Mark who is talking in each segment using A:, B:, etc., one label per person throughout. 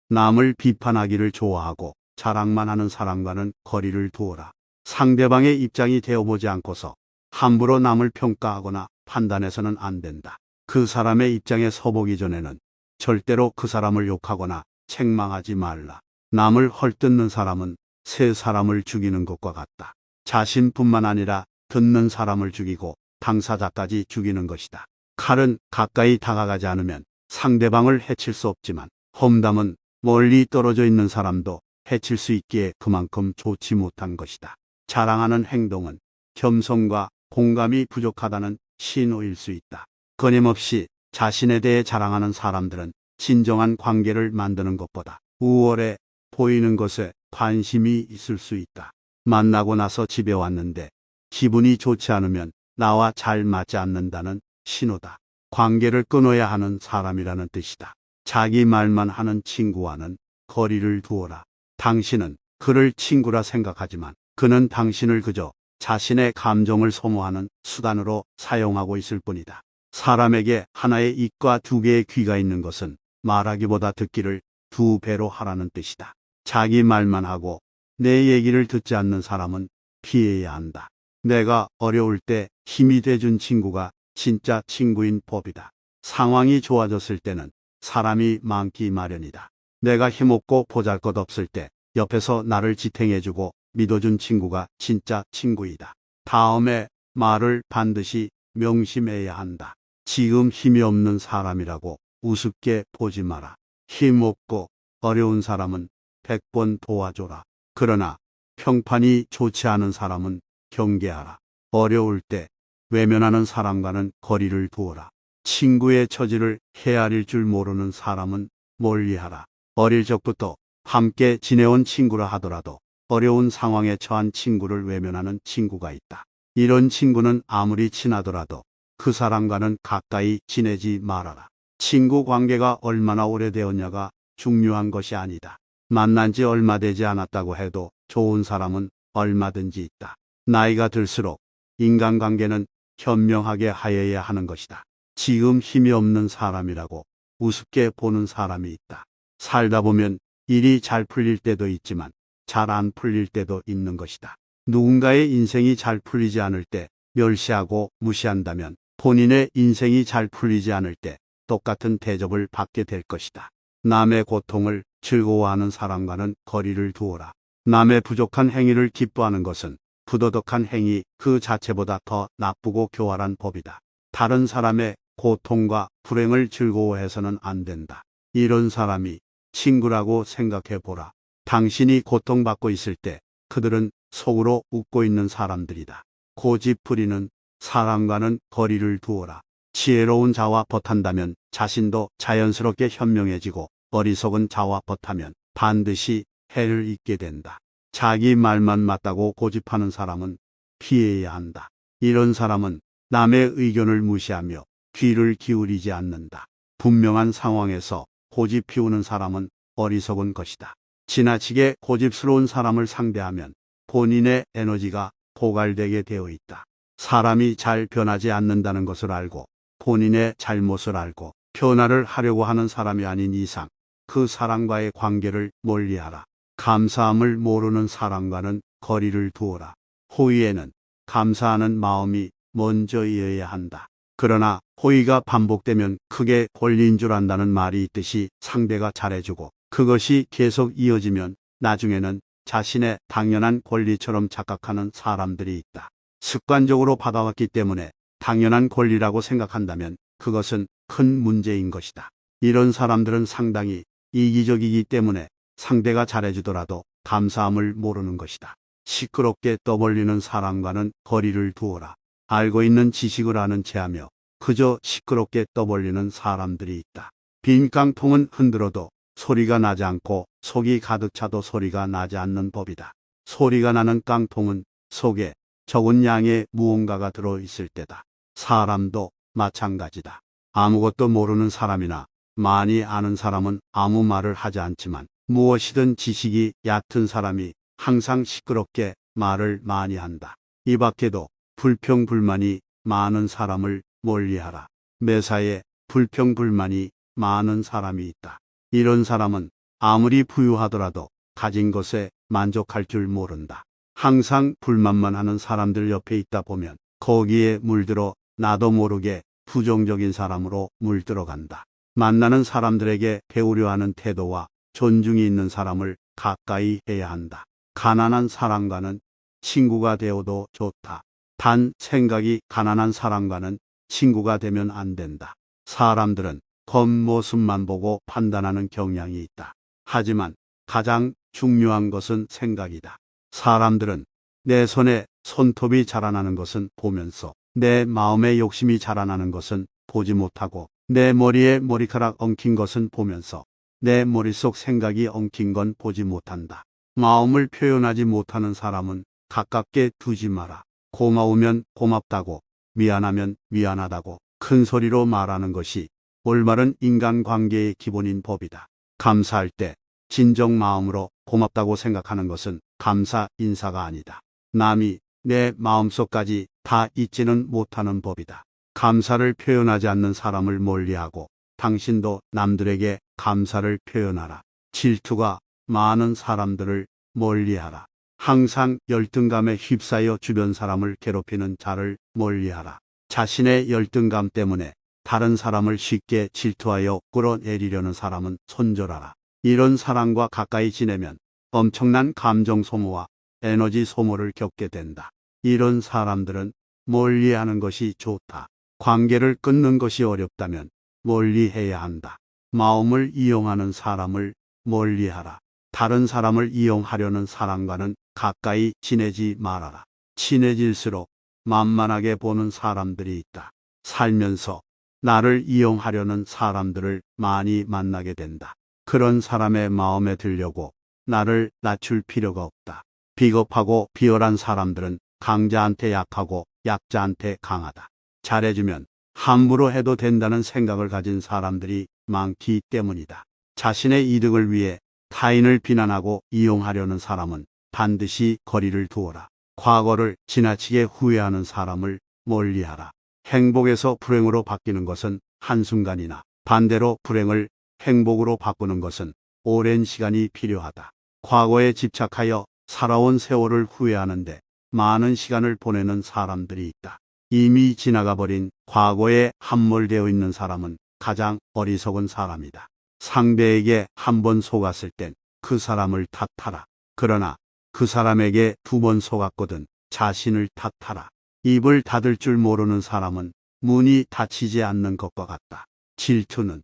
A: 남을 비판하기를 좋아하고 자랑만 하는 사람과는 거리를 두어라. 상대방의 입장이 되어보지 않고서 함부로 남을 평가하거나 판단해서는 안 된다. 그 사람의 입장에 서보기 전에는 절대로 그 사람을 욕하거나 책망하지 말라. 남을 헐뜯는 사람은 세 사람을 죽이는 것과 같다. 자신뿐만 아니라 듣는 사람을 죽이고 당사자까지 죽이는 것이다. 칼은 가까이 다가가지 않으면 상대방을 해칠 수 없지만 험담은 멀리 떨어져 있는 사람도 해칠 수 있기에 그만큼 좋지 못한 것이다. 자랑하는 행동은 겸손과 공감이 부족하다는 신호일 수 있다. 끊임없이 자신에 대해 자랑하는 사람들은 진정한 관계를 만드는 것보다 우월해 보이는 것에 관심이 있을 수 있다. 만나고 나서 집에 왔는데 기분이 좋지 않으면 나와 잘 맞지 않는다는 신호다. 관계를 끊어야 하는 사람이라는 뜻이다. 자기 말만 하는 친구와는 거리를 두어라. 당신은 그를 친구라 생각하지만 그는 당신을 그저 자신의 감정을 소모하는 수단으로 사용하고 있을 뿐이다. 사람에게 하나의 입과 두 개의 귀가 있는 것은 말하기보다 듣기를 두 배로 하라는 뜻이다. 자기 말만 하고 내 얘기를 듣지 않는 사람은 피해야 한다. 내가 어려울 때 힘이 돼준 친구가 진짜 친구인 법이다. 상황이 좋아졌을 때는 사람이 많기 마련이다. 내가 힘없고 보잘것없을 때 옆에서 나를 지탱해주고 믿어준 친구가 진짜 친구이다. 다음에 말을 반드시 명심해야 한다. 지금 힘이 없는 사람이라고 우습게 보지 마라. 힘없고 어려운 사람은 100번 도와줘라. 그러나 평판이 좋지 않은 사람은 경계하라. 어려울 때 외면하는 사람과는 거리를 두어라. 친구의 처지를 헤아릴 줄 모르는 사람은 멀리하라. 어릴 적부터 함께 지내온 친구라 하더라도 어려운 상황에 처한 친구를 외면하는 친구가 있다. 이런 친구는 아무리 친하더라도 그 사람과는 가까이 지내지 말아라. 친구 관계가 얼마나 오래되었냐가 중요한 것이 아니다. 만난 지 얼마 되지 않았다고 해도 좋은 사람은 얼마든지 있다. 나이가 들수록 인간관계는 현명하게 하여야 하는 것이다. 지금 힘이 없는 사람이라고 우습게 보는 사람이 있다. 살다 보면 일이 잘 풀릴 때도 있지만 잘 안 풀릴 때도 있는 것이다. 누군가의 인생이 잘 풀리지 않을 때 멸시하고 무시한다면 본인의 인생이 잘 풀리지 않을 때 똑같은 대접을 받게 될 것이다. 남의 고통을 즐거워하는 사람과는 거리를 두어라. 남의 부족한 행위를 기뻐하는 것은 부도덕한 행위 그 자체보다 더 나쁘고 교활한 법이다. 다른 사람의 고통과 불행을 즐거워해서는 안 된다. 이런 사람이 친구라고 생각해 보라. 당신이 고통받고 있을 때 그들은 속으로 웃고 있는 사람들이다. 고집 부리는 사람과는 거리를 두어라. 지혜로운 자와 벗한다면 자신도 자연스럽게 현명해지고 어리석은 자와 벗하면 반드시 해를 입게 된다. 자기 말만 맞다고 고집하는 사람은 피해야 한다. 이런 사람은 남의 의견을 무시하며 귀를 기울이지 않는다. 분명한 상황에서 고집 피우는 사람은 어리석은 것이다. 지나치게 고집스러운 사람을 상대하면 본인의 에너지가 고갈되게 되어 있다. 사람이 잘 변하지 않는다는 것을 알고 본인의 잘못을 알고 변화를 하려고 하는 사람이 아닌 이상 그 사람과의 관계를 멀리하라. 감사함을 모르는 사람과는 거리를 두어라. 호의에는 감사하는 마음이 먼저이어야 한다. 그러나 호의가 반복되면 크게 권리인 줄 안다는 말이 있듯이 상대가 잘해주고 그것이 계속 이어지면 나중에는 자신의 당연한 권리처럼 착각하는 사람들이 있다. 습관적으로 받아왔기 때문에 당연한 권리라고 생각한다면 그것은 큰 문제인 것이다. 이런 사람들은 상당히 이기적이기 때문에 상대가 잘해주더라도 감사함을 모르는 것이다. 시끄럽게 떠벌리는 사람과는 거리를 두어라. 알고 있는 지식을 아는 체하며 그저 시끄럽게 떠벌리는 사람들이 있다. 빈 깡통은 흔들어도 소리가 나지 않고 속이 가득 차도 소리가 나지 않는 법이다. 소리가 나는 깡통은 속에 적은 양의 무언가가 들어있을 때다. 사람도 마찬가지다. 아무것도 모르는 사람이나 많이 아는 사람은 아무 말을 하지 않지만 무엇이든 지식이 얕은 사람이 항상 시끄럽게 말을 많이 한다. 이 밖에도 불평불만이 많은 사람을 멀리하라. 매사에 불평불만이 많은 사람이 있다. 이런 사람은 아무리 부유하더라도 가진 것에 만족할 줄 모른다. 항상 불만만 하는 사람들 옆에 있다 보면 거기에 물들어 나도 모르게 부정적인 사람으로 물들어간다. 만나는 사람들에게 배우려 하는 태도와 존중이 있는 사람을 가까이 해야 한다. 가난한 사람과는 친구가 되어도 좋다. 단 생각이 가난한 사람과는 친구가 되면 안 된다. 사람들은 겉모습만 보고 판단하는 경향이 있다. 하지만 가장 중요한 것은 생각이다. 사람들은 내 손에 손톱이 자라나는 것은 보면서 내 마음에 욕심이 자라나는 것은 보지 못하고 내 머리에 머리카락 엉킨 것은 보면서 내 머릿속 생각이 엉킨 건 보지 못한다. 마음을 표현하지 못하는 사람은 가깝게 두지 마라. 고마우면 고맙다고, 미안하면 미안하다고 큰 소리로 말하는 것이 올바른 인간관계의 기본인 법이다. 감사할 때 진정 마음으로 고맙다고 생각하는 것은 감사 인사가 아니다. 남이 내 마음속까지 다 잊지는 못하는 법이다. 감사를 표현하지 않는 사람을 멀리하고 당신도 남들에게 감사를 표현하라. 질투가 많은 사람들을 멀리하라. 항상 열등감에 휩싸여 주변 사람을 괴롭히는 자를 멀리하라. 자신의 열등감 때문에 다른 사람을 쉽게 질투하여 끌어내리려는 사람은 손절하라. 이런 사람과 가까이 지내면 엄청난 감정 소모와 에너지 소모를 겪게 된다. 이런 사람들은 멀리하는 것이 좋다. 관계를 끊는 것이 어렵다면 멀리해야 한다. 마음을 이용하는 사람을 멀리하라. 다른 사람을 이용하려는 사람과는 가까이 지내지 말아라. 친해질수록 만만하게 보는 사람들이 있다. 살면서 나를 이용하려는 사람들을 많이 만나게 된다. 그런 사람의 마음에 들려고 나를 낮출 필요가 없다. 비겁하고 비열한 사람들은 강자한테 약하고 약자한테 강하다. 잘해주면 함부로 해도 된다는 생각을 가진 사람들이 많기 때문이다. 자신의 이득을 위해 타인을 비난하고 이용하려는 사람은 반드시 거리를 두어라. 과거를 지나치게 후회하는 사람을 멀리하라. 행복에서 불행으로 바뀌는 것은 한순간이나 반대로 불행을 행복으로 바꾸는 것은 오랜 시간이 필요하다. 과거에 집착하여 살아온 세월을 후회하는데 많은 시간을 보내는 사람들이 있다. 이미 지나가 버린 과거에 함몰되어 있는 사람은 가장 어리석은 사람이다. 상대에게 한 번 속았을 땐 그 사람을 탓하라. 그러나 그 사람에게 두 번 속았거든 자신을 탓하라. 입을 닫을 줄 모르는 사람은 문이 닫히지 않는 것과 같다. 질투는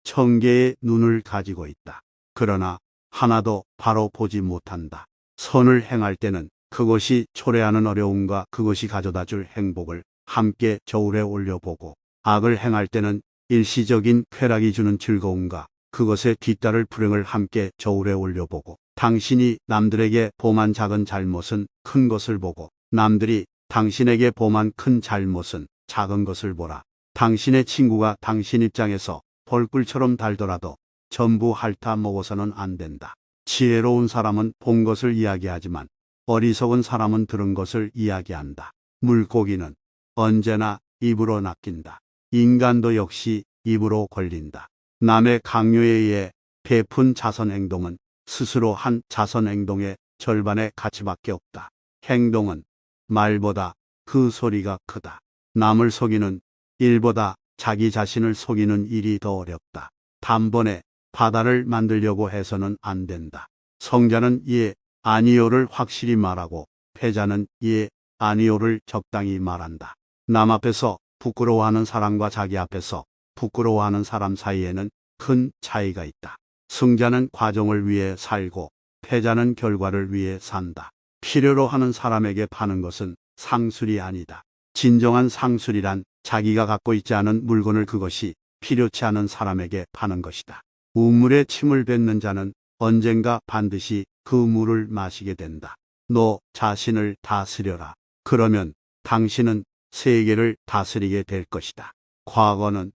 A: 1000개의 눈을 가지고 있다. 그러나 하나도 바로 보지 못한다. 선을 행할 때는 그것이 초래하는 어려움과 그것이 가져다 줄 행복을 함께 저울에 올려보고, 악을 행할 때는 일시적인 쾌락이 주는 즐거움과 그것에 뒤따를 불행을 함께 저울에 올려보고, 당신이 남들에게 범한 작은 잘못은 큰 것을 보고 남들이 당신에게 범한 큰 잘못은 작은 것을 보라. 당신의 친구가 당신 입장에서 벌꿀처럼 달더라도 전부 핥아 먹어서는 안 된다. 지혜로운 사람은 본 것을 이야기하지만 어리석은 사람은 들은 것을 이야기한다. 물고기는 언제나 입으로 낚인다. 인간도 역시 입으로 걸린다. 남의 강요에 의해 베푼 자선 행동은 스스로 한 자선 행동의 절반의 가치밖에 없다. 행동은 말보다 그 소리가 크다. 남을 속이는 일보다 자기 자신을 속이는 일이 더 어렵다. 단번에 바다를 만들려고 해서는 안 된다. 성자는 예, 아니요를 확실히 말하고 패자는 예, 아니요를 적당히 말한다. 남 앞에서 부끄러워하는 사람과 자기 앞에서 부끄러워하는 사람 사이에는 큰 차이가 있다. 승자는 과정을 위해 살고 패자는 결과를 위해 산다. 필요로 하는 사람에게 파는 것은 상술이 아니다. 진정한 상술이란 자기가 갖고 있지 않은 물건을 그것이 필요치 않은 사람에게 파는 것이다. 우물에 침을 뱉는 자는 언젠가 반드시 그 물을 마시게 된다. 너 자신을 다스려라. 그러면 당신은 세계를 다스리게 될 것이다. 과거는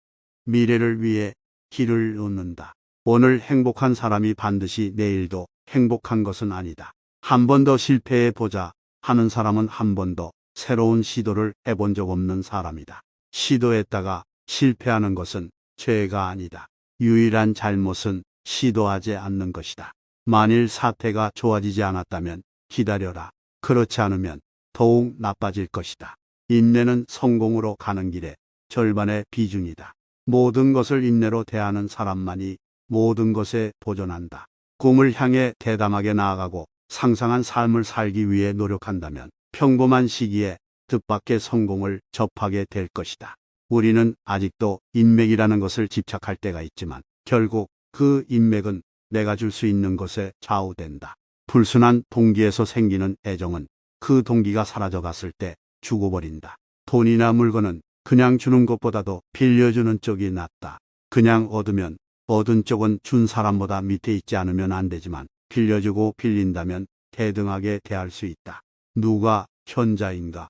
A: 미래를 위해 길을 놓는다. 오늘 행복한 사람이 반드시 내일도 행복한 것은 아니다. 한 번 더 실패해 보자 하는 사람은 한 번 더 새로운 시도를 해본 적 없는 사람이다. 시도했다가 실패하는 것은 죄가 아니다. 유일한 잘못은 시도하지 않는 것이다. 만일 사태가 좋아지지 않았다면 기다려라. 그렇지 않으면 더욱 나빠질 것이다. 인내는 성공으로 가는 길의 절반의 비중이다. 모든 것을 인내로 대하는 사람만이 모든 것에 도전한다. 꿈을 향해 대담하게 나아가고 상상한 삶을 살기 위해 노력한다면 평범한 시기에 뜻밖의 성공을 접하게 될 것이다. 우리는 아직도 인맥이라는 것을 집착할 때가 있지만 결국 그 인맥은 내가 줄 수 있는 것에 좌우된다. 불순한 동기에서 생기는 애정은 그 동기가 사라져갔을 때 죽어버린다. 돈이나 물건은 그냥 주는 것보다도 빌려주는 쪽이 낫다. 그냥 얻으면 얻은 쪽은 준 사람보다 밑에 있지 않으면 안 되지만 빌려주고 빌린다면 대등하게 대할 수 있다. 누가 현자인가?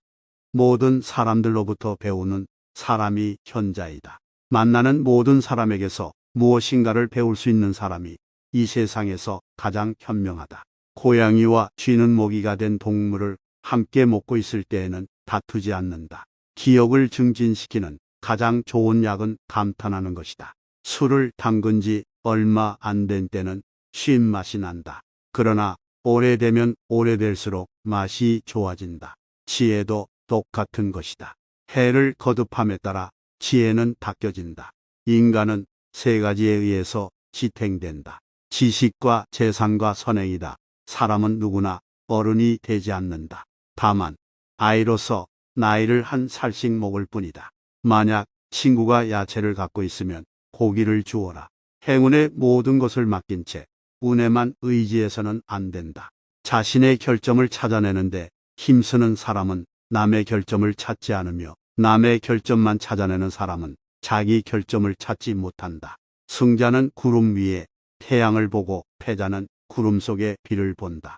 A: 모든 사람들로부터 배우는 사람이 현자이다. 만나는 모든 사람에게서 무엇인가를 배울 수 있는 사람이 이 세상에서 가장 현명하다. 고양이와 쥐는 모기가 된 동물을 함께 먹고 있을 때에는 다투지 않는다. 기억을 증진시키는 가장 좋은 약은 감탄하는 것이다. 술을 담근 지 얼마 안 된 때는 쉰 맛이 난다. 그러나 오래되면 오래될수록 맛이 좋아진다. 지혜도 똑같은 것이다. 해를 거듭함에 따라 지혜는 닦여진다. 인간은 세 가지에 의해서 지탱된다. 지식과 재산과 선행이다. 사람은 누구나 어른이 되지 않는다. 다만 아이로서 나이를 한 살씩 먹을 뿐이다. 만약 친구가 야채를 갖고 있으면 고기를 주어라. 행운의 모든 것을 맡긴 채 운에만 의지해서는 안 된다. 자신의 결점을 찾아내는데 힘쓰는 사람은 남의 결점을 찾지 않으며 남의 결점만 찾아내는 사람은 자기 결점을 찾지 못한다. 승자는 구름 위에 태양을 보고 패자는 구름 속에 비를 본다.